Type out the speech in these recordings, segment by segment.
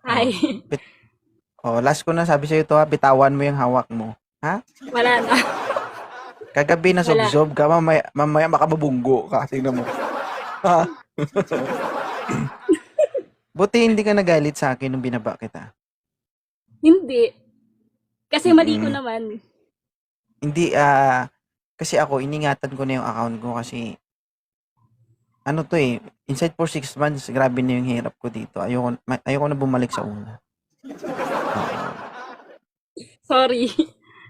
Oh, Hi. last ko na sabi sa'yo to ha, bitawan mo yung hawak mo. Ha? Wala na. Kagabi na Wala. sob ka, mamaya makabubunggo ka. Tingnan mo. Ha? Buti hindi ka nagalit sa akin nung binaba kita. Hindi. Kasi mali ko Mm-mm. naman. Hindi, kasi ako, iningatan ko na yung account ko kasi, ano to eh, inside for 6 months, grabe na yung hirap ko dito. Ayoko na bumalik sa una. Oo. Sorry.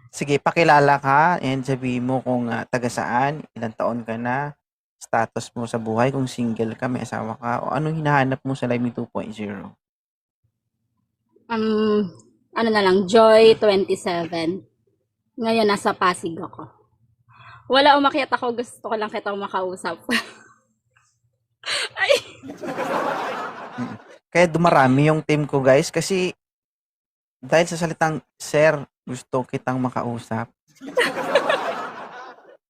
Sige, pakilala ka and sabihin mo kung taga saan, ilang taon ka na, status mo sa buhay, kung single ka, may asawa ka, o anong hinahanap mo sa Live Me 2.0. Um, ano na lang, Joy 27. Ngayon, nasa Pasig ako. Wala umakyat ako. Gusto ko lang kitang makausap. Ay, Mm. Kaya dumarami yung team ko guys kasi dahil sa salitang sir, gusto kitang makausap.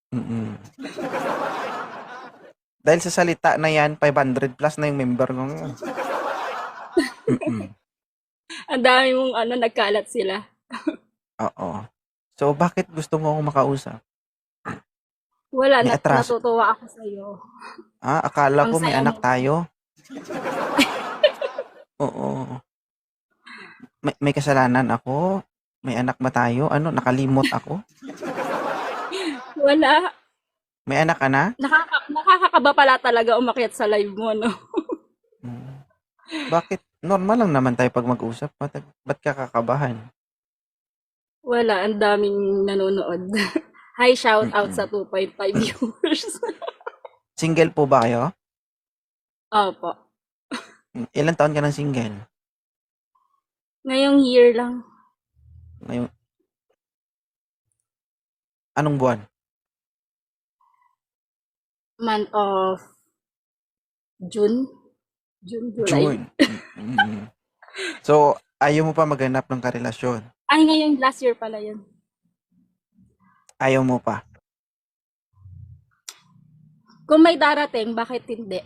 Mm. Dahil sa salita na yan, 500 plus na yung member ko ngayon. Mm. ang dami mong nagkalat sila. Oo. So, bakit gusto mo akong makausap? Wala, May atraso. natutuwa ako sa'yo. Akala Ang ko may saya anak mo. tayo. Oo. May kasalanan ako. May anak ba tayo? Ano, nakalimot ako? Wala. May anak ka na? Nakakakaba pala talaga umakyat sa live mo, no? Hmm. Bakit? Normal lang naman tayo pag mag-usap. Ba't ka kakabahan? Wala, ang daming nanonood. Hi, shout out sa Mm-mm. 2.5 viewers. Single po ba kayo? Opo. Ilan taon ka ng single? Ngayong year lang, Ngayon, anong buwan? month of June. June, July. June. Mm. So, ayaw mo pa maghanap ng karelasyon? Ay, ngayong last year pala yun. Ayaw mo pa? Kung may darating, bakit hindi?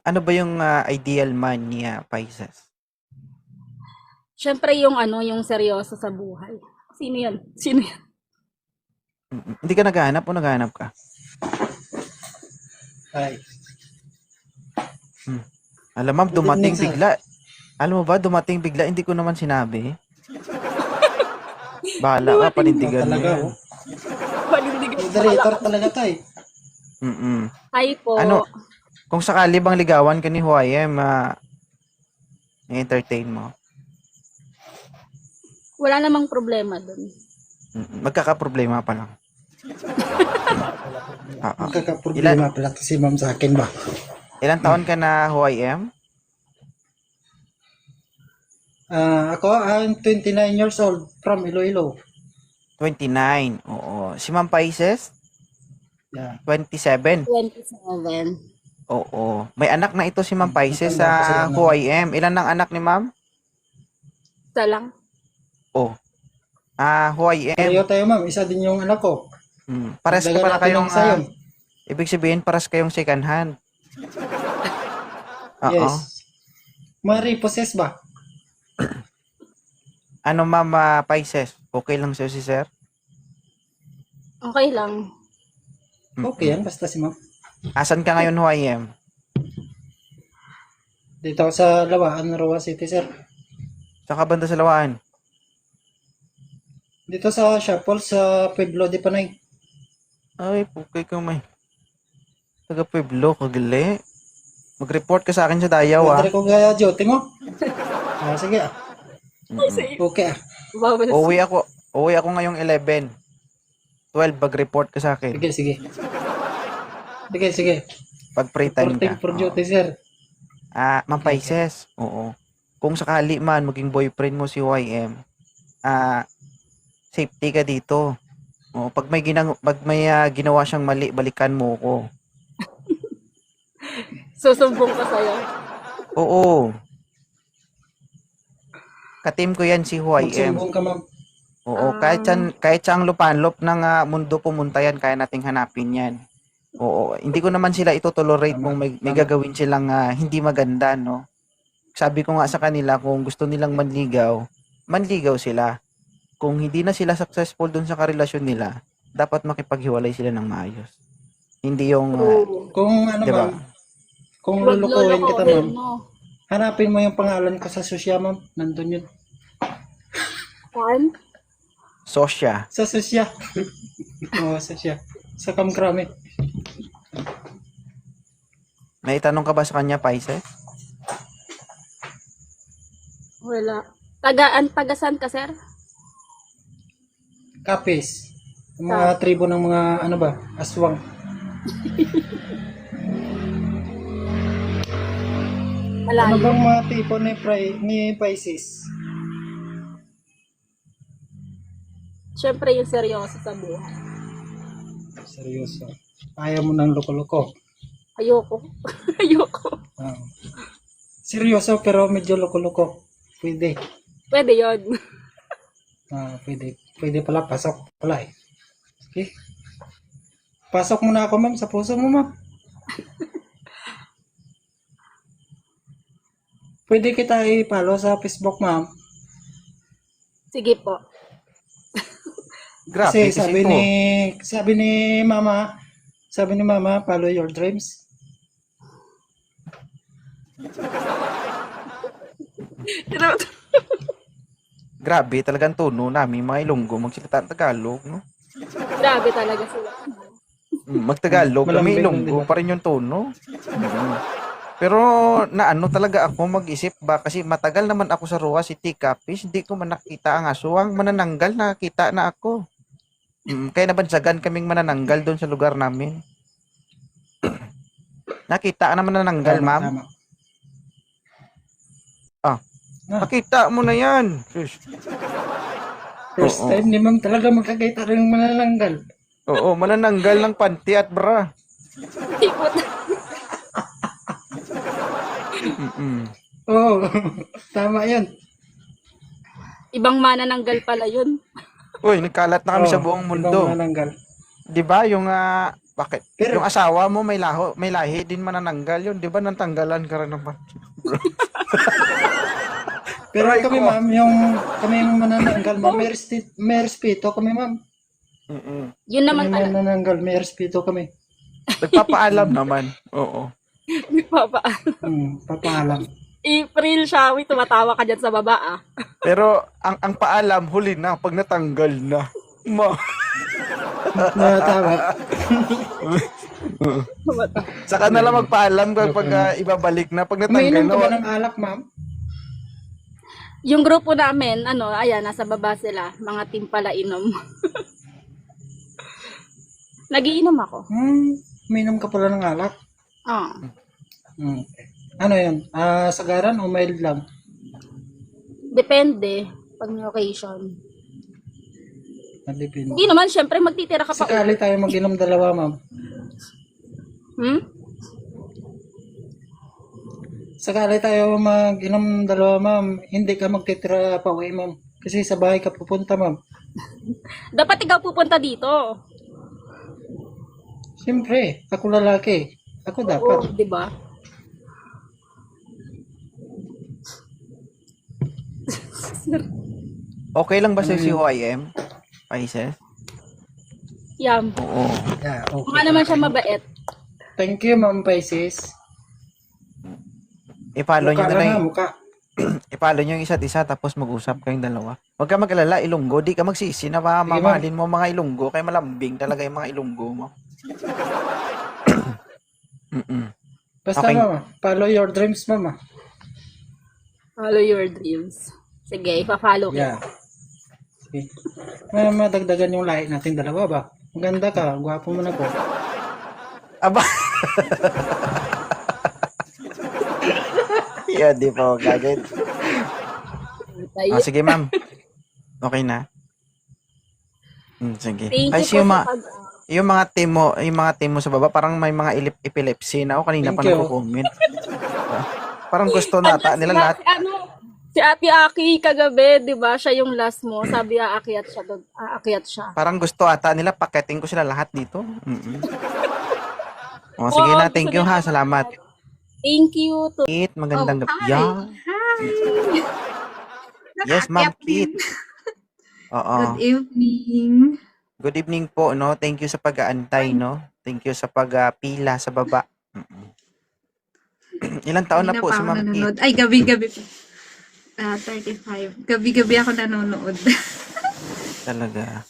Ano ba yung ideal man niya, Pisces? Siyempre yung seryoso sa buhay. Sino yun? Sino yun? Hindi ka naghahanap o naghahanap ka? Hi. Alam ma'am, Good evening, dumating sir. bigla. Alam mo ba, dumating bigla, hindi ko naman sinabi. Bahala ka, Dumating panindigan mo Talaga, yan. oh. panindigan Moderator talaga to eh. Mm-mm. Hi po. Ano, kung sakali bang ligawan ka ni Huayem, i-entertain mo. Wala namang problema dun. Magkakaproblema pa lang. Oo. Magkakaproblema pala to si ma'am sa akin ba? Ilan taon ka na, Huayem? Ako, I'm 29 years old from Iloilo. 29. Oo. Si Ma'am Paises? Yeah. 27. 27. Oo. May anak na ito si Ma'am Paises Matanda pa sila sa na. Huayem. Ilan ang anak ni Ma'am? Isa lang. Oh. Huayem. Pareho tayo ma'am, isa din yung anak ko. Pares ka Dagdagan pala natin kayong, ng sayon. ibig sabihin, pares kayong second hand. Oo. Yes. Mari possess ba? Ano Ma'am Paises? Okay lang sa'yo si Sir? Okay lang. Okay yan, basta si ma'am. Asan ka ngayon, Huayem? Dito ako sa Lawaan, Roa City, sir. Saka banda sa Lawaan? Dito sa Shuffle, sa Pueblo de Panay. Ay, pukay ka may. Taga Pueblo, kagali. Mag-report ka sa akin sa Dayaw, Madre ko gaya duty mo. Sige ah. Okay ah. Bawal. Uwi ako ngayong 11. 12, mag-report ka sa akin. Sige, sige. Sige, sige. Pag free time Reporting ka. for Oo. duty, sir. Ma'am Paises, oo. Kung sakali man maging boyfriend mo si YM, safety ka dito. Oo, pag may ginawa siyang mali, balikan mo ko. Susumbong ko sa'yo. Oo. Ka-team ko yan si YM. Magsumbong ka, ma'am. Oo, kahit siyang lupanlop ng mundo pumunta yan, kaya nating hanapin yan. Oo, hindi ko naman sila itotolerate Tama, kung may tama. gagawin silang hindi maganda, no? sabi ko nga sa kanila kung gusto nilang manligaw, manligaw sila. Kung hindi na sila successful dun sa karelasyon nila, dapat makipaghiwalay sila ng maayos. Hindi yung, True. Kung ano, diba? ma'am, kung Huwag lulukuhin kita, lolokohin ma'am, mo. hanapin mo yung pangalan ko sa susya, ma'am. Nandun yun. Saan? Sosya. Sa susya. Oo, susya. Sa Kamkrame. May tanong ka ba sa kanya, Paise? Wala. Tagasan ka, sir? Kapis. Yung mga tribo ng mga, ano ba, aswang. Ano Malayo. bang mga tipo ni Pisces? Siyempre yung seryoso sa buhay. Seryoso. Ayaw mo ng loko-loko. Ayoko. Ayoko. Ah. Seryoso pero medyo loko-loko. Pwede. Pwede yun. Pwede. Pwede pala. Pasok pala eh. Okay. Pasok muna ako, ma'am, sa puso mo, ma'am. Pwede kita i-follow sa Facebook, ma'am. Sige po. Grabe, Kasi sabi po. ni Mama, follow your dreams. Grabe talagang tono namin mga Ilonggo magsalita ng Tagalog, no? Grabe talaga sila. Magtagalog, kami Malambing, Ilonggo di ba? pa rin yung tono. Pero naano talaga ako mag-isip ba kasi matagal naman ako sa Roa City Capiz, hindi ko man nakita ang aswang manananggal, nakita na ako. Kaya nabansagan kaming manananggal doon sa lugar namin. Nakita naman manananggal, ma'am. Tama. Nakita mo na yan. First Oo. time ni ma'am talaga magkakita rin manananggal. Oo, manananggal ng panty at bra. Ikot. Oo. Tama yan. Ibang manananggal pala yun. Uy, nagkalat na kami sa buong Ibang mundo. manananggal. 'Di ba yung bakit? Pero- Yung asawa mo may lahi din manananggal yun, 'di ba? Nantanggalan ka rin naman. Pero Aray kami, ko. ma'am, kami yung manananggal, ma'am, may respeto kami, ma'am. Yun naman Kami talaga. manananggal, may respeto kami. Nagpapaalam naman. Oo. Papaalam. April, Shawi, tumatawa ka dyan sa baba ah. Pero ang paalam huli na pag natanggal na. Tama. Saka na lang magpaalam kapag ibabalik na pag natanggal Umiinom na. ka ba ng alak, ma'am? Yung grupo namin, ayan, nasa baba sila. Mga team pala inom. Nagiinom ako. Umiinom ka pala ng alak? Ah. Ano yun? Sagaran o mild lang? Depende. Pag may occasion. Depende. Hindi naman, syempre magtitira ka pa. Sakali tayo mag-inom dalawa, ma'am. Sakali tayo mag-inom dalawa, ma'am. Hindi ka magtitira pa uwi, ma'am. Kasi sa bahay ka pupunta, ma'am. Dapat ikaw pupunta dito. Siyempre, ako lalaki. Ako Oo, dapat. di ba? Okay lang ba sa COIM? Paises? Yan. Oo. Yeah, okay. Mukha naman siya mabait. Thank you, ma'am Pisces. I-follow nyo Mukha na lang lang. ha, mukha. I-follow nyo yung isa't isa tapos mag-usap kayong dalawa. Huwag ka mag-alala, Ilonggo. Di ka magsisi na mamahalin mo mga Ilonggo. Kaya malambing talaga yung mga Ilonggo mo. Basta, Okay. mama. Follow your dreams, mama. Follow your dreams. Sige, ipa-follow kita. Yeah. Sige. Madagdagan yung lahi natin dalawa ba? Maganda ka. Gwapo mo na po. Aba! Yan, di pa ako gagawin. Tayo. Sige, ma'am. Okay na? Sige. Thank Ay, you po sa yung mga team mo sa baba, parang may mga epilepsy na ako. Kanina pa Thank you. nagko-comment. Parang gusto nata nila lahat. Si Ate Aki kagabi, 'di ba? Siya yung last mo. Sabi aakyat siya doon. Aakyat siya. Parang gusto ata nila, paketing ko sila lahat dito. O, sige Oo, na, gusto thank you nila ha, salamat. Thank you to... Kit, magandang gabi. hi. Yeah. Hi. Yes, Ma'am Nakaakyat din. Kit. Oo. Good evening. Good evening po, no? Thank you sa pag-aantay, no? Thank you sa pag-pila sa baba. Mm-mm. Ilang taon na Kanina po pa si ako Ma'am Kit? nanonood. Ay, gabi-gabi pa. 35. Gabi-gabi ako nanonood. Talaga.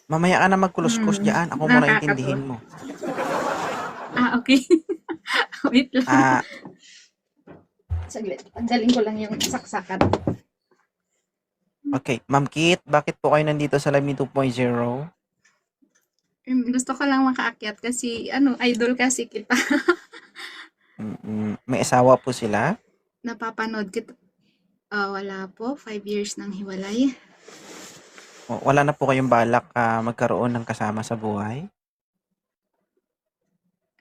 Mamaya ka na magkulos-kus dyan. Ako muna Nakakatawa. intindihin mo. Okay. Wait lang. Ah, Saglit. Pagdaling ko lang yung saksakan. okay. Ma'am Kit, bakit po kayo nandito sa Live Me 2.0? Gusto ko lang makaakyat kasi, idol kasi kita. May asawa po sila? Napapanood kita. Wala po. 5 years nang hiwalay. O, wala na po kayong balak magkaroon ng kasama sa buhay?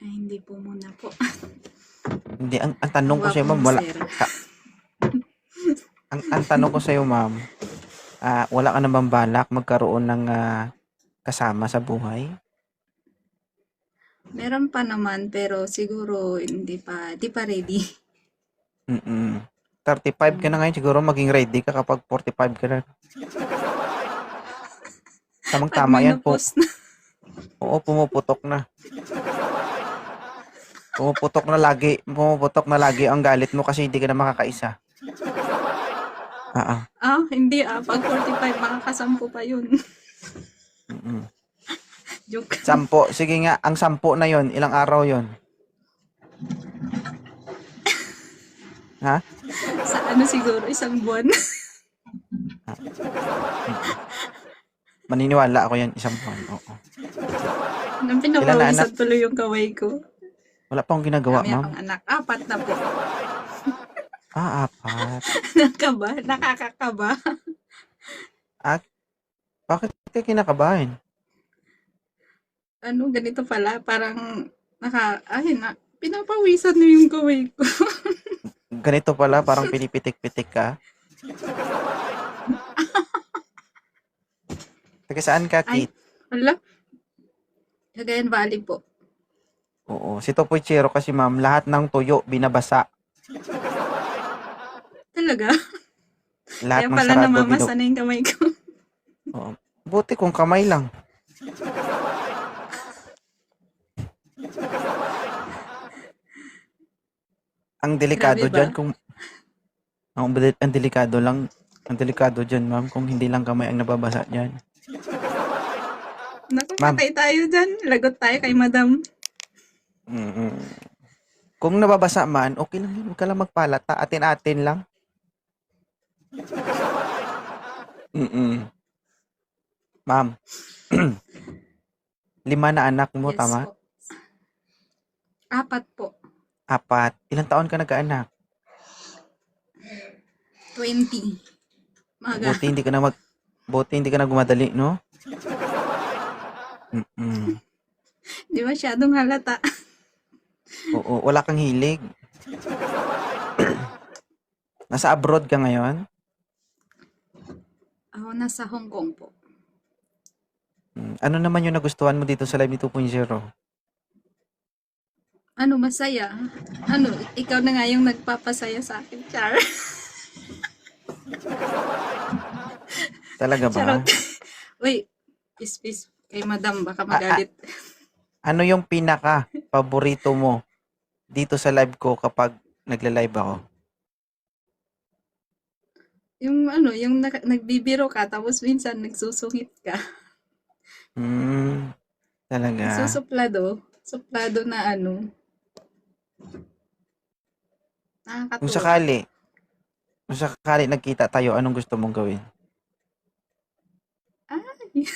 Ay, hindi po muna po. Hindi, ang tanong ko Ang sa'yo, gwapo ma'am, mo, wala. sir. Ang tanong ko sa'yo, ma'am, wala ka na bang balak magkaroon ng kasama sa buhay? Meron pa naman, pero siguro hindi pa ready. 35 ka na ngayon, siguro maging ready ka kapag 45 ka na. Pag Tamang-tama yan po. menopause na. Oo, pumuputok na. Pumuputok na lagi ang galit mo kasi hindi ka na makakaisa. Hindi Pag 45, makakasampu pa yun. Joke. 10. Sige nga, ang 10 na yon, ilang araw yon? Ha? Sa siguro, isang buwan. Maniniwala ako yan, isang buwan. Oo. Nang Ilan na pinapawisan anak? tuloy yung kaway ko. Wala pa akong ginagawa, Kami ma'am. akong anak. 4 na po. 4. Nakakaba? Nakakakaba. Bakit ka kinakabahan? Ganito pala. Parang, pinapawisan na yung kaway ko. Ganito pala, parang pinipitik-pitik ka. Taga saan ka, Ay. Kit? Wala. Cagayan Valley po. Oo, si Topoy Chero kasi, ma'am, lahat ng tuyo binabasa. Talaga? Lahat Kaya ng pala sarado namamasa na yung kamay ko. Oo. Buti kung kamay lang. Ang delikado Grabe ba? dyan kung... Ang delikado lang. Ang delikado dyan, ma'am, kung hindi lang kamay ang nababasa dyan. Naku, Ma'am. patay tayo dyan. Lagot tayo kay madam. Kung nababasa man, okay lang yun. Huwag ka lang magpalata. Atin-atin lang. Ma'am. 5 na anak mo, Yes tama? po. 4 po. 4. Ilang taon ka nagkaanak? 20. Maga. Buti hindi ka na gumadali, no? Di masyadong halata. Oo, wala kang hilig. Nasa abroad ka ngayon? Ako nasa Hong Kong po. Ano naman yung nagustuhan mo dito sa Live 2.0? Masaya. Ikaw na nga yung nagpapasaya sa akin, Char. Talaga ba? Charot. Uy, peace. Kay madam, baka magalit. Ano yung pinaka-paborito mo dito sa live ko kapag nagla-live ako? Yung nagbibiro ka, tapos minsan nagsusungit ka. Talaga. Suplado na nakakatuwa. Kung sakali nagkita tayo, anong gusto mong gawin? Hindi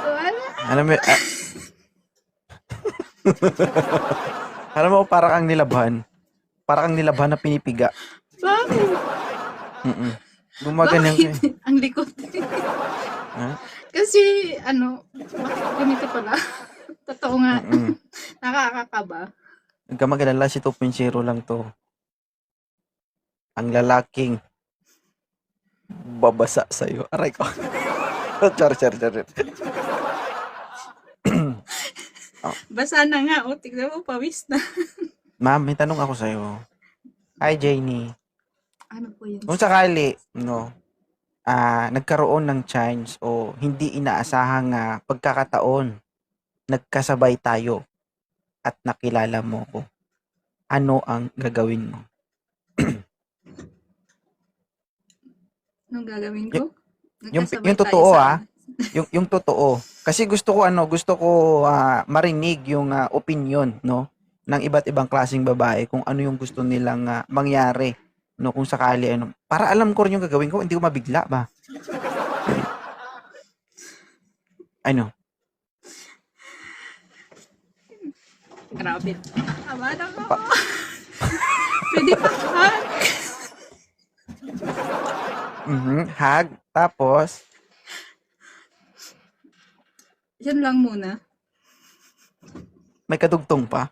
ko alam. Alam mo, alam mo, para kang nilabhan. Para kang nilabhan na pinipiga. Bakit? Gumaganyan ka. Bakit? Ang likot. Ha? Kasi, bakit ganito pala? Totoo nga. Nakakakaba. Huwag ka mag-alala, si 2.0 lang to. Ang lalaking babasa sa'yo. Aray ko. Char. Basa na nga. O, tignan mo, pawis na. Ma'am, may tanong ako sa'yo. Hi, Janie. Ano po yun? Kung sakali, no, nagkaroon ng chance o hindi inaasahang pagkakataon, nagkasabay tayo at nakilala mo ko, ano ang gagawin mo? Anong gagawin ko? Yung Nagkasabay tayo totoo sa- yung totoo. Kasi gusto ko marinig yung opinion, no, ng iba't ibang klaseng babae kung ano yung gusto nilang mangyari, no, kung sakali ano. Para alam ko rin yung gagawin ko, hindi ko mabigla ba. Ano? Grabe. Tama na ako. Pwede pa hug. Hug, tapos Yan lang muna. may kadugtong pa.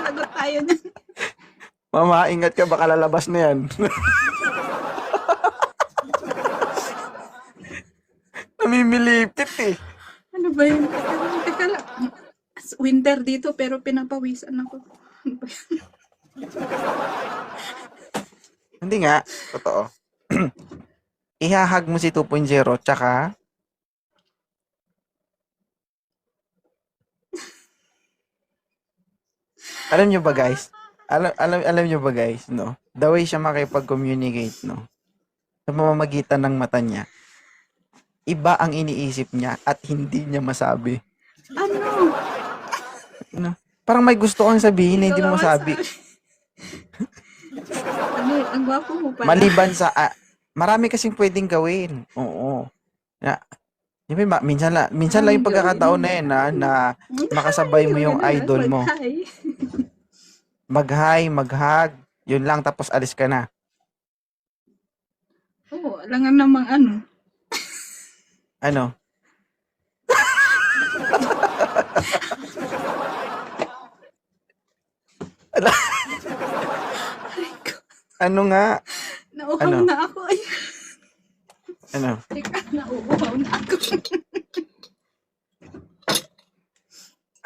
Lagot tayo na. Mama, ingat ka, baka lalabas na yan. Namimilipit eh. Ano ba yun? Teka lang. Winter dito pero pinapawisan ako. Ano ba yun? Hindi nga, totoo. Ihahag mo si 2.0 tsaka alam nyo ba guys? Alam nyo ba guys, no? The way siya makipag-communicate, no? Sa pamamagitan ng mata niya, iba ang iniisip niya at hindi niya masabi. Ano? No? Parang may gusto kang sabihin na hindi mo masabi. Ano? Ang gwapo mo pala. Maliban sa marami kasing pwedeng gawin. Oo. Minsan lang yung pagkakataon na yun na makasabay mo yung idol mo. Mag-hi. Mag-hi, mag-hug, yun lang, tapos alis ka na. Oo, alangan namang ano. Ano? Ano nga? Nauhaw Ano? na ako. Ay, Ano? teka, nauuhaw na ako.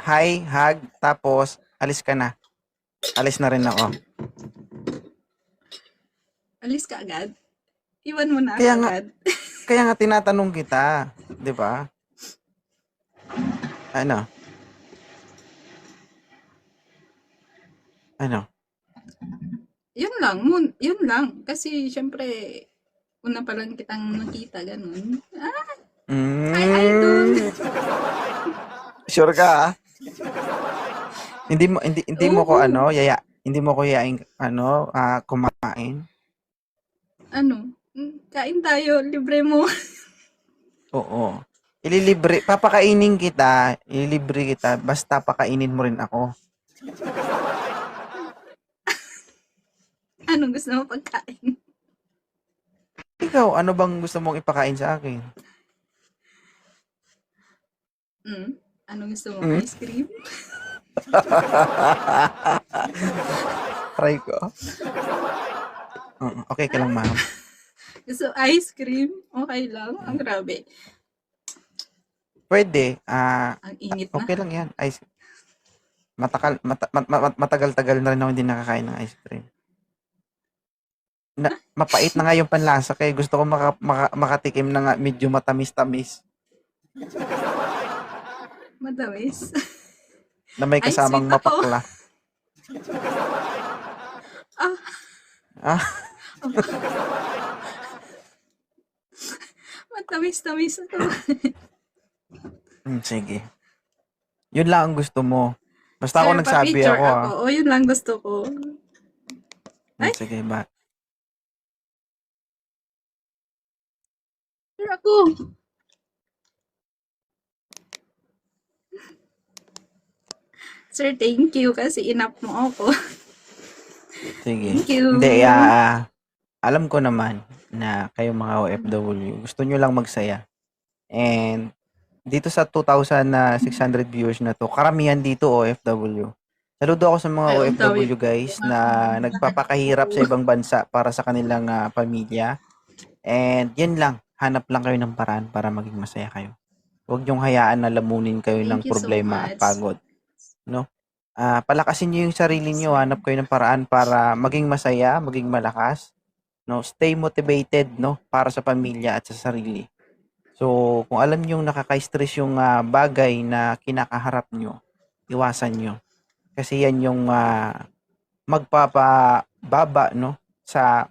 Hi, hug, tapos alis ka na. Alis na rin ako. Alis ka agad? Iwan mo na ako Kaya nga- agad. Kaya nga tinatanong kita, 'di ba? Ano? Ano? Yun lang. Kasi, syempre, una pa lang kitang nakita, ganun. Hi, idol. Sure ka? Hindi mo ko hindi mo ko yaing kumain. Ano? Kain tayo, libre mo. Oo. Ililibre kita, basta pakainin mo rin ako. Anong gusto mo pagkain? Ikaw, ano bang gusto mong ipakain sa akin? Anong gusto mo? Mm. Ice cream? Try ko. Okay ka lang, ma'am. Gusto ice cream? Okay lang. Ang grabe. Pwede. Ang init na. Okay lang yan. Matagal-tagal na rin ako hindi nakakain ng ice cream. Mapait na nga yung panlasa kaya gusto ko makatikim na nga medyo matamis-tamis Madawis. na may Ay, kasamang sweet ako. mapakla. Matamis-tamis ako. Sige. Yun lang ang gusto mo. Basta ako Sir, nagsabi pa-picture ako. O, yun lang gusto ko. Ay. Sige ba? Sir, ako. Sir, thank you kasi inap mo ako. Sige. Thank you. Hindi, alam ko naman na kayong mga OFW, gusto nyo lang magsaya. And dito sa 2,600 viewers na to, karamihan dito OFW. Saludo ako sa mga Ay, ang OFW guys na nagpapakahirap sa ibang bansa para sa kanilang pamilya. And yan lang, hanap lang kayo ng paraan para maging masaya kayo. Huwag niyong hayaan na lamunin kayo ng Thank you so problema at much. pagod, no? Palakasin niyo yung sarili niyo, hanap kayo ng paraan para maging masaya, maging malakas, no? Stay motivated, no? Para sa pamilya at sa sarili. So, kung alam niyo nakaka-stress yung bagay na kinakaharap niyo, iwasan niyo. Kasi yan yung magpapababa, no? Sa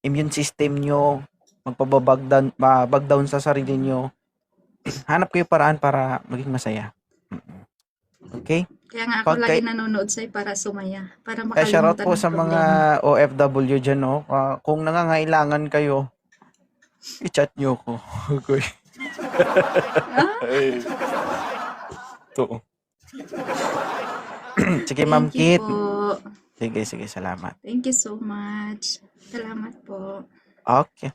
immune system niyo, bag down sa sarili niyo. Hanap kayo paraan para maging masaya. Okay? Kaya nga ako Pag lagi kay- nanonood sa'yo para sumaya. Para Kaya shoutout makalimutan po ng sa mga problema. OFW dyan, no? Kung nangangailangan kayo, i-chat nyo ko. Okay. To. Sige, Ma'am Thank you Kit. po. Sige, salamat. Thank you so much. Salamat po. Okay.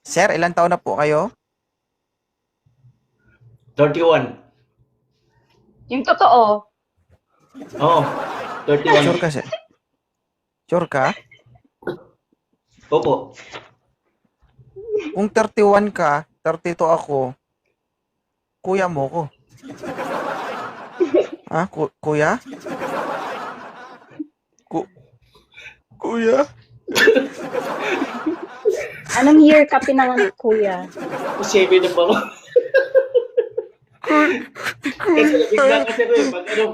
Sir, ilang taon na po kayo? 31. Yung totoo. Oo, 31. Sure ka, sir? Sure ka? Opo. Kung 31 ka, 32 ako, kuya mo ko. Ha? Kuya? Kuya? Anong year ka pinanganak, kuya? 7 na pa ako. Kasi bigla kasi ko pag ano.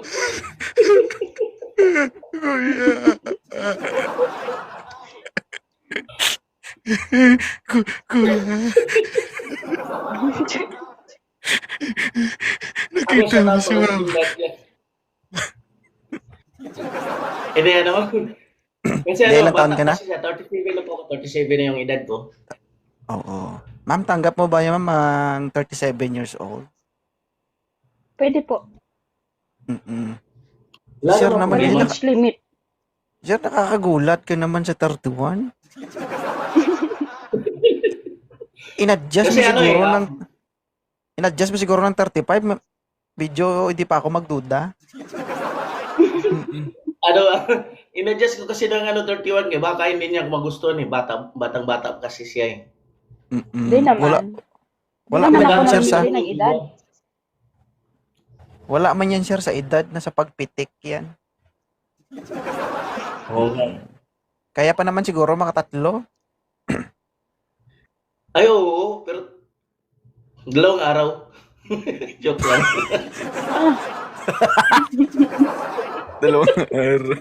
Kuya? Nakita mo si Ma'am. Hindi ano. Kasi Hindi, ano, ilang taon bata ka na? kasi siya, 37 na po ako, 37 na yung edad ko. Oo. Ma'am, tanggap mo ba yung ma'am ang 37 years old? Pwede po. Mm-mm. Lalo Sir na naman, Walang yun, age limit. Sir, nakakagulat ka naman sa 31. In-adjust mo Kasi ano siguro eh, ng in-adjust mo siguro ng 35. Video, hindi pa ako magduda. ano, in-adjust ko kasi ng ano 31 eh, baka hindi niya ako magustuhan eh, batang-bata kasi siya eh. Mm-mm. Hindi naman. Wala Hindi man naman yan, ako sir, sa namimili ng edad. wala man yan, sir, sa edad na sa pagpitik yan. Oo nga. Kaya pa naman siguro makatatlo. Ay, oo, pero dalawang araw. Joke lang. Dalawang araw.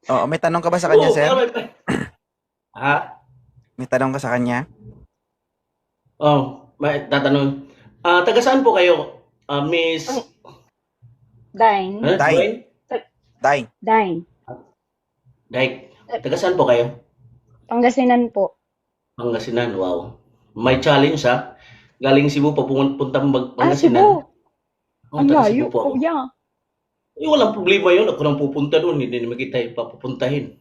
Oo, may tanong ka ba sa kanya, Oo, sir? pero may- Ha? May tanong ka sa kanya? Oh, may tatanong. Taga saan po kayo? Miss Dine. Huh? Day. Dwayne? Dine. Dine. Dike. Taga saan po kayo? Pangasinan po. Pangasinan, wow. May challenge ha. Galing Cebu pa pumunta Pangasinan. Cebu. Oh, Ang taga layo, Cebu po ako. kuya. Eh, walang problema yun. Ako nang pupunta doon. Hindi naman kita ipapupuntahin.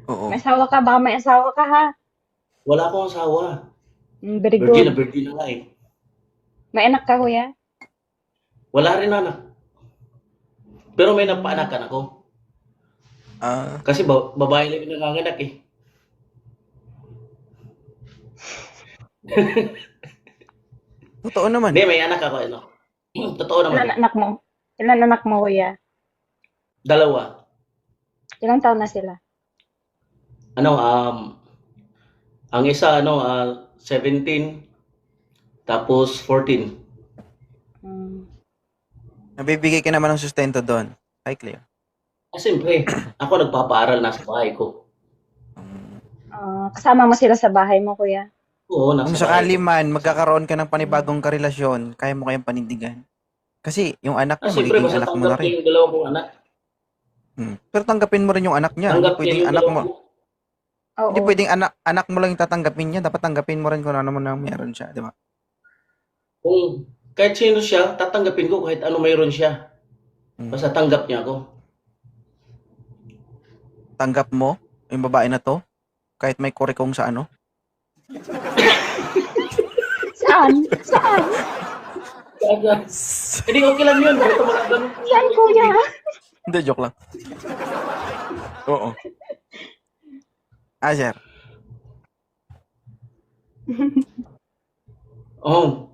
Oo. May asawa ka ba? May asawa ka, ha? Wala akong asawa. Very Virgin na good. virgin na nga eh. May anak ka, kuya? Wala rin anak. Pero may napaanakan ako. Kasi babae lang yung nanganganak eh. Totoo naman. Hindi, may anak ako. Ano. Totoo Ilan naman. anak mo? Ilan anak mo, kuya? Dalawa. Ilang taon na sila? Ano, ang isa, 17, tapos 14. Hmm. Nabibigay ka naman ng sustento doon. Hi, Cleo. Siyempre, ako nagpapaaral na sa bahay ko. Kasama mo sila sa bahay mo, kuya? Oo, Kung nasa bahay sakali ko. man magkakaroon ka ng panibagong karelasyon, kaya mo kayang panindigan. Kasi yung anak mo, Siyempre, magiging basta anak mo na tanggap ko rin. yung dalawa kong anak. Pero tanggapin mo rin yung anak niya. Hindi Tanggap niya pwedeng yung anak dalawa mo. Oo. Hindi pwedeng anak mo lang yung tatanggapin niya. Dapat tanggapin mo rin kung ano man ang meron siya, di ba? Kung kahit sino siya, tatanggapin ko kahit ano mayroon siya. Basta tanggap niya ako. Tanggap mo yung babae na to, kahit may kurikong sa ano. Saan? Saan? Hindi, okay lang yun. Basta mga ganun. Saan, kuya? Hindi, joke lang. Oo. Sir. Oh,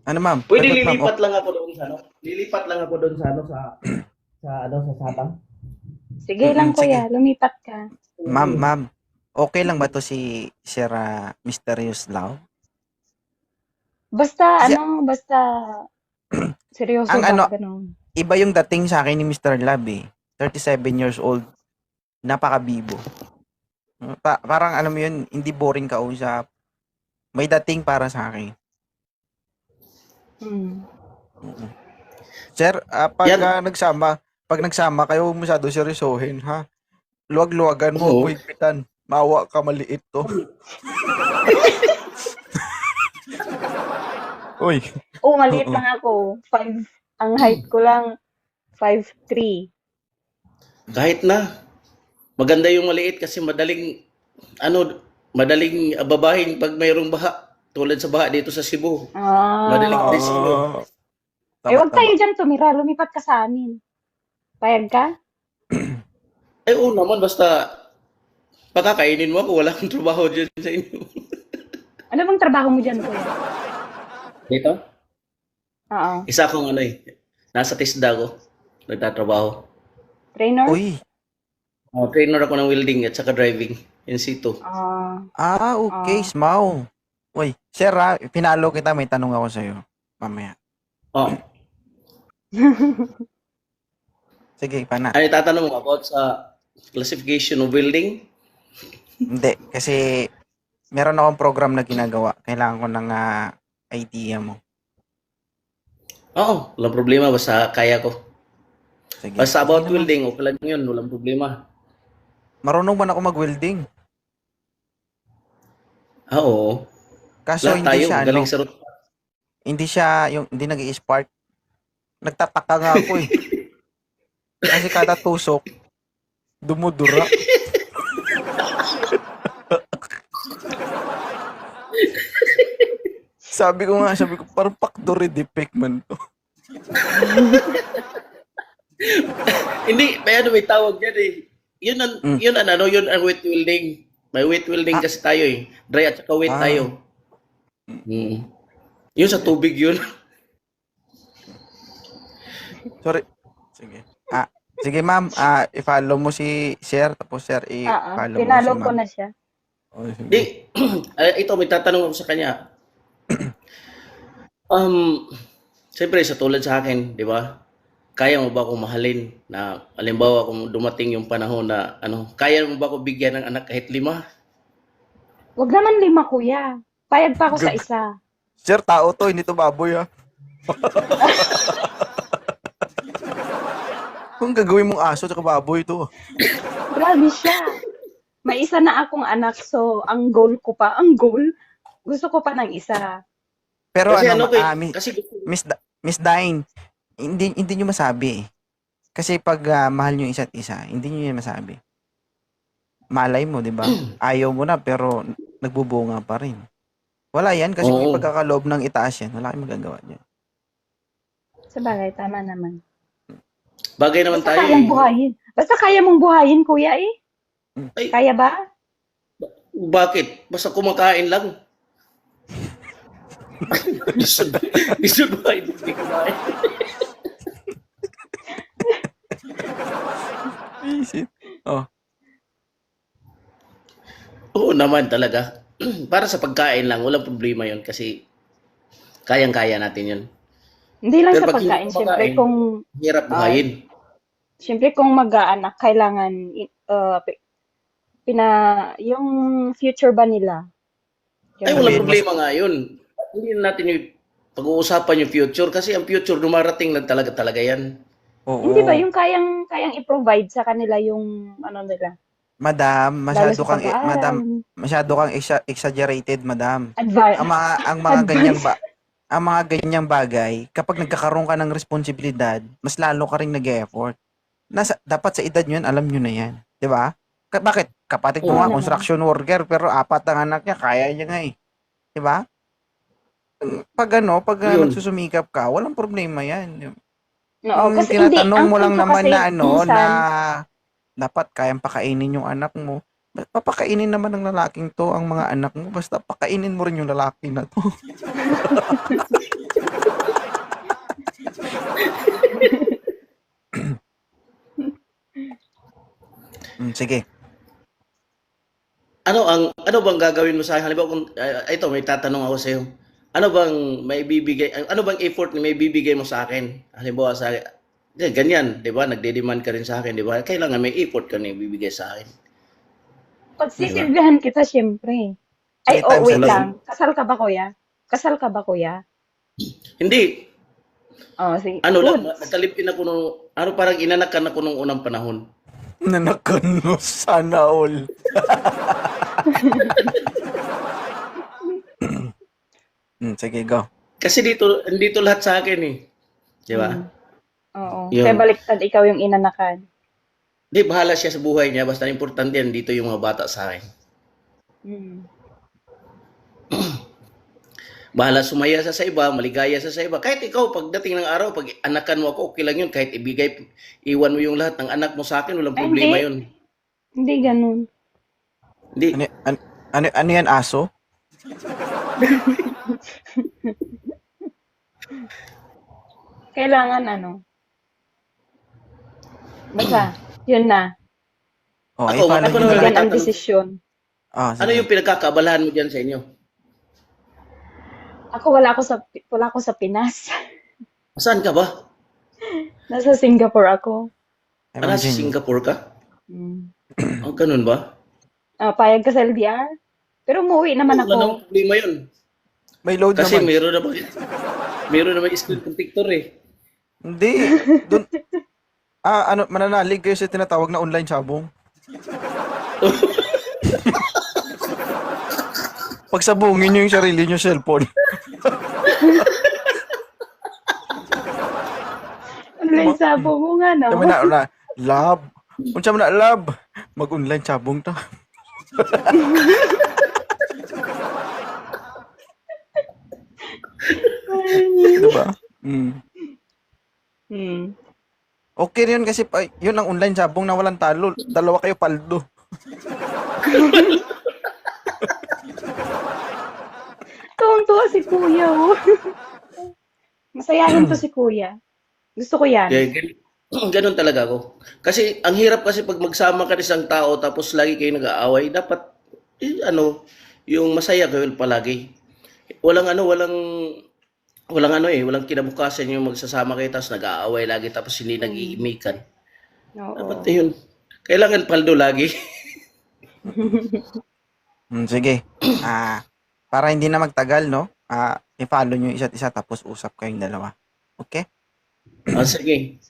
Ano, ma'am? pwede Sagot, ma'am. lilipat lang ako doon sa ano? Lilipat lang ako doon sa ano sa Satang. Sige lang, Sige. kuya. Lumipat ka. Ma'am. Okay lang ba to si Sir Mysterious Love? Basta, Kasi- basta, seryoso Ang ba? ano, Ganun. Iba yung dating sa akin ni Mr. Love eh. 37 years old. Napakabibo. Parang alam mo yun, hindi boring kausap. May dating para sa akin. Hmm. Sir, pag Yan. nagsama kayo, huwag masyado seryosohin, ha? Luwag-luwagan mo, Oo. buhigpitan. Mawa ka, maliit to. Uy. Oh, maliit Oo. lang ako. Ang height ko lang, 5'3". Kahit na. Maganda yung maliit kasi madaling babahin pag mayroong baha. Tulad sa baha dito sa Cebu. Madaling Ah. disilo. Huwag tayo dyan tumira. Lumipat ka sa amin. Payag ka? Ay, oo naman, basta pakakainin mo ako, wala akong trabaho dyan sa inyo. Ano bang trabaho mo dyan, kuya? Dito? Oo. Isa akong nasa TISDA ko, nagtatrabaho. Trainer? Uy. Trainer ako ng welding at saka driving in situ. Okay, Smaw. Uy, sir pinalo kita, may tanong ako sa'yo. Mamaya. Oh, Sige, pana. ano tatanong mo about sa classification of welding? Hindi, kasi meron akong program na ginagawa. Kailangan ko ng idea mo. Oo, walang problema, basta kaya ko. Sige. Basta about welding, okay lang yun, walang problema. Marunong ba na ako mag-welding? Oo. Kaso Lahat tayo, galing sa root. hindi nag-i-spark. Nagtataka nga ako eh. Kasi kada tusok, dumudura. sabi ko, parang factory defect man to. Hindi, may tawag yan eh. Yun ang wet welding. May wet welding kasi tayo eh. Dry at saka wet tayo. Yun sa tubig yun. Sorry. Sige. Sige ma'am, i-follow mo si Sir, tapos Sir i-follow mo Pinalo si ko ma'am. na siya. Oh, sige. Di, ito, may tatanong ako sa kanya. Siyempre, sa tulad sa akin, di ba? Kaya mo ba akong mahalin na, halimbawa, kung dumating yung panahon na, kaya mo ba ako bigyan ng anak kahit 5? Huwag naman 5, kuya. Payag pa ako sa isa. Sir, tao to, hindi to baboy ha. Kung gagawin mong aso at baboy to. Grabe siya. May isa na akong anak, so ang goal, gusto ko pa ng isa. Pero Kasi Miss, kasi Miss Dine, hindi nyo masabi eh. Kasi pag mahal nyo isa't isa, hindi nyo yan masabi. Malay mo, di ba? Ayaw mo na, pero nagbubunga pa rin. Wala yan, kasi kung Oo. ipagkakaloob ng itaas yan, wala kayong magagawa dyan. Sa bagay, tama naman. bagay naman Basta tayo kayang eh. buhayin. Basta kaya mong buhayin, kuya eh. Ay, Kaya ba? bakit? Basta kumakain lang. Gusto ba hindi kumain? Visit. Oh. Oo naman talaga. Para sa pagkain lang, walang problema yun kasi kayang-kaya natin yun. Hindi lang Pero sa pag hindi pagkain. Siyempre kumakain, kung, Hirap buhayin. mag-aanak, kailangan, yung future ba nila? Ay, Yun. walang problema nga yun. Hindi na natin yung pag-uusapan yung future kasi ang future dumarating lang talaga yan. Oo. Hindi ba yung kayang i-provide sa kanila yung nila? Madam, Lalo sa pag-aaral. masyado kang exaggerated, madam. Advice. Ang mga ganyang bagay, kapag nagkakaroon ka ng responsibilidad, mas lalo ka ring nag-e-effort. Dapat sa edad nyo yan, alam nyo na yan. Di ba? Bakit? Kapatid mo Oo nga, naman. construction worker, pero 4 ang anak niya, kaya niya nga eh. Di ba? Pag Yun. nagsusumikap ka, walang problema yan. Oo, kasi Tinatanong ang mo lang punto naman kasi na minsan, na dapat kayang pakainin yung anak mo. Papakainin naman ng lalaking to ang mga anak mo. Basta pakainin mo rin yung lalaki na to. Sige. Ano bang gagawin mo sa akin? Halimbawa kung ito may tatanong ako sa iyo. Ano bang effort na may bibigay mo sa akin? Halimbawa sa ganyan, 'di ba? Nagde-demand ka rin sa akin, 'di ba? Kailangan may effort ka na ibibigay sa akin. Pagsisilbihan kita, syempre. Ay, Three times wait a day. lang. Kasal ka ba, kuya? Kasal ka ba, kuya? Hindi, Oh, sige. ano lang, Good. nakalipin ako nung, parang inanakan ako nung unang panahon. Nanakano sana all. Sige, go. Kasi dito lahat sa akin eh. 'Di ba? Oo. Yun. Kaya baliktad, ikaw yung inanakan. Di, bahala siya sa buhay niya. Basta importante yan, dito yung mga bata sa akin. Mm. Bahala sumaya sa iba, maligaya sa iba. Kahit ikaw, pagdating ng araw, pag anakan mo ako, okay lang yun. Kahit iwan mo yung lahat ng anak mo sa akin, walang Ay, problema hindi. yun. Hindi ganun. Hindi, Ano yan, aso? Kailangan basta, yun na. Oh, Ako, follow ako nyo naman na Yan lang. ang desisyon. Oh, ano yung pinagkakaabalahan mo dyan sa inyo? Ako wala ako sa Pinas. Saan ka ba? Nasa Singapore ako. Nasa Singapore ka? Mm. Oh, ganun ba? Payag ka sa LDR? Pero umuwi naman Wala nang ako. problema yun. May load Kasi naman. meron naman screen protector eh. Hindi. Dun, mananalig kayo sa tinatawag na online sabong. Pagsabungin nyo yung sarili nyo cellphone. Online sabo mo nga, no? Sabi na, lab. Unsa man na, lab. Mag-online sabong ta. Diba? Hmm. Okay rin yun kasi yun ang online sabong na walang talo. Dalawa kayo paldo. Tuwang-tuwa si kuya, oh. Masayahin to si kuya. Gusto ko yan. Yeah, ganun talaga ako. Kasi ang hirap kasi pag magsama ka isang tao tapos lagi kayo nag-aaway, dapat yung masaya kayo palagi. Walang kinabukasan yung magsasama kayo tapos nag-aaway lagi tapos hindi nag-iimikan. Oo. Dapat yun. Kailangan paldo lagi. Sige. Para hindi na magtagal, no? I-follow nyo isa't isa tapos usap kayong dalawa. Okay? Sige.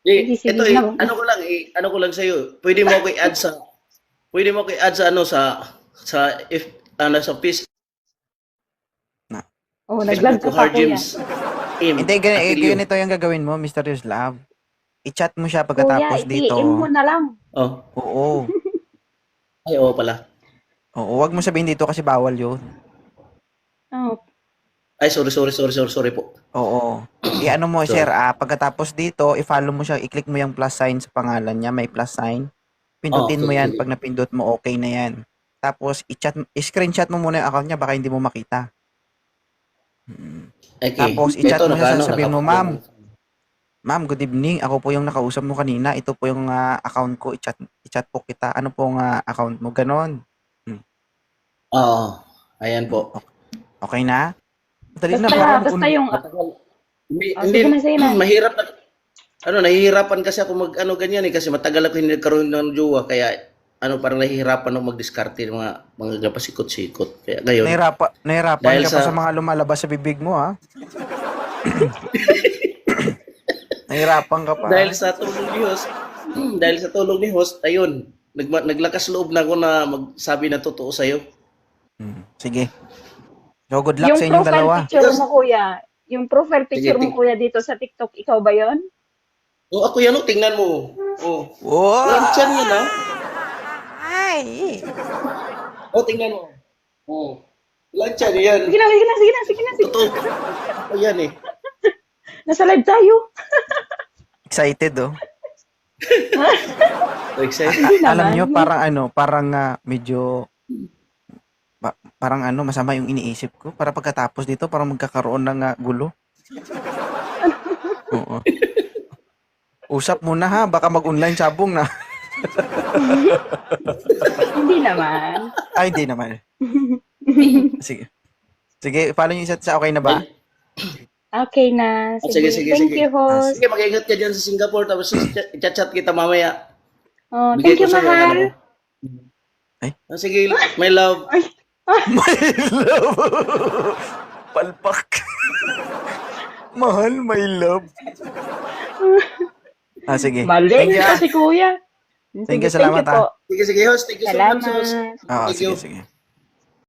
Sige, Ito lang. ano ko lang sa iyo. Pwede mo ako i-add sa sa Facebook Oh, nag-vlog ko ka pa, Hard kuya. James. Hindi, ganito yung gagawin mo, Mr. Yuslav. I-chat mo siya pagkatapos Kuya, dito. i-PM mo na lang. Oh, Oo. ay oo pala. Oo, wag mo sabihin dito kasi bawal yun. Oh, Ay sorry po. Oo. I-ano mo, Sorry. sir, pagkatapos dito, i-follow mo siya, i-click mo yung plus sign sa pangalan niya, may plus sign. Pindutin mo yan, sige. pag napindot mo, okay na yan. Tapos, i-screenshot mo muna yung account niya, baka hindi mo makita. Okay. Tapos, i-chat mo siya, Ito, sabihin mo, ma'am, good evening, ako po yung nakausap mo kanina, ito po yung account ko, i-chat po kita, ano po ang account mo, ganon. Oo. Ayan po. Okay na? Madali na, basta yung... Hindi, sige na. mahirap na. Nahihirapan kasi ako ganyan eh kasi matagal ako hindi nagkaroon ng jowa kaya parang nahihirapan ako magdiskarte ng mga pasikot-sikot. Kaya ngayon, Nahirapan Dahil ka pa sa- sa mga lumalabas sa bibig mo, ha? Nahirapan ka pa. dahil sa tulong ni host, ayun, naglakas loob na ako na magsabi na totoo sa'yo. Sige. So, good luck Yung sa inyong profile dalawa. picture mo, kuya. Yung profile picture Sige, mo, kuya, dito sa TikTok, ikaw ba yon? Ako yan, tingnan mo. Oh. Wow! Walang tiyan yun, ha? Ay! Tingnan mo. Oh. Walang tiyan yan. Sige na. Totoo. Ako yan eh. Nasa live tayo. Excited, oh. Excited. Hindi Alam naman. nyo, parang medyo, parang masama yung iniisip ko. Para pagkatapos dito, parang magkakaroon ng gulo. Oo. Usap muna ha, baka mag-online sabong na. Hindi naman. Ay, hindi naman. Sige. Sige, follow nyo isa't isa. Okay na ba? Okay na. Sige, Sige. sige, Thank sige. you, host. Sige, mag-ingat ka dyan sa Singapore, tapos chat-chat kita mamaya. Oh, Bigay thank you, ko sa'yo, mahal. Sige, my love. My love. Palpak. Mahal, my love. Sige. Mali Thank you. ito si kuya. Thank you, Sige, salamat, po. Sige, host. Thank you so much, Salamat. host. Ah, Thank you. sige.